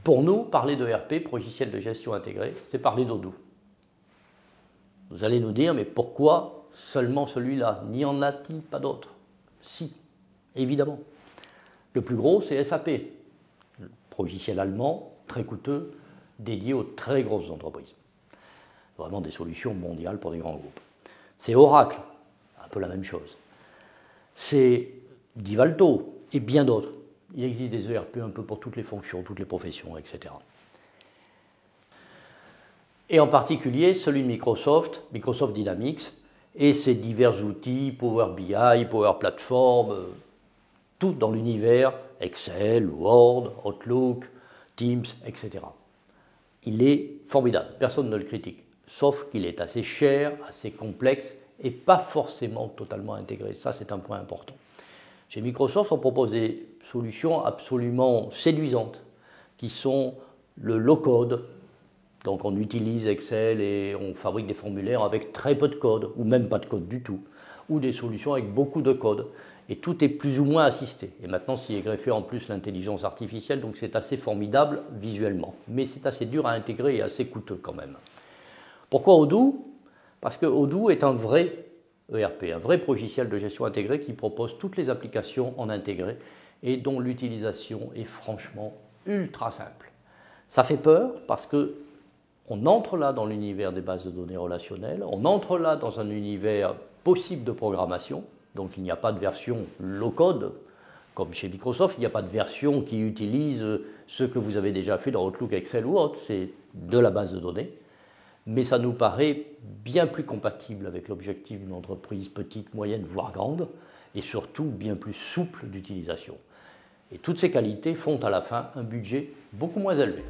Pour nous, parler de ERP, logiciel de gestion intégré, c'est parler d'Odoo. Vous allez nous dire, mais pourquoi seulement celui-là? N'y en a-t-il pas d'autres? Si, évidemment. Le plus gros, c'est SAP, le logiciel allemand, très coûteux, dédié aux très grosses entreprises. Vraiment des solutions mondiales pour des grands groupes. C'est Oracle, un peu la même chose. C'est Divalto et bien d'autres. Il existe des ERP un peu pour toutes les fonctions, toutes les professions, etc. Et en particulier celui de Microsoft, Microsoft Dynamics, et ses divers outils, Power BI, Power Platform, tout dans l'univers Excel, Word, Outlook, Teams, etc. Il est formidable, personne ne le critique, sauf qu'il est assez cher, assez complexe et pas forcément totalement intégré. Ça, c'est un point important. Chez Microsoft, on propose des solutions absolument séduisantes, qui sont le low-code. Donc on utilise Excel et on fabrique des formulaires avec très peu de code, ou même pas de code du tout, ou des solutions avec beaucoup de code. Et tout est plus ou moins assisté. Et maintenant, s'y est greffé en plus l'intelligence artificielle, donc c'est assez formidable visuellement. Mais c'est assez dur à intégrer et assez coûteux quand même. Pourquoi Odoo? Parce que Odoo est un vrai ERP, un vrai logiciel de gestion intégré qui propose toutes les applications en intégré et dont l'utilisation est franchement ultra simple. Ça fait peur parce que on entre là dans l'univers des bases de données relationnelles, on entre là dans un univers possible de programmation, donc il n'y a pas de version low-code, comme chez Microsoft, il n'y a pas de version qui utilise ce que vous avez déjà fait dans Outlook, Excel ou autre, c'est de la base de données. Mais ça nous paraît bien plus compatible avec l'objectif d'une entreprise petite, moyenne, voire grande, et surtout bien plus souple d'utilisation. Et toutes ces qualités font à la fin un budget beaucoup moins élevé.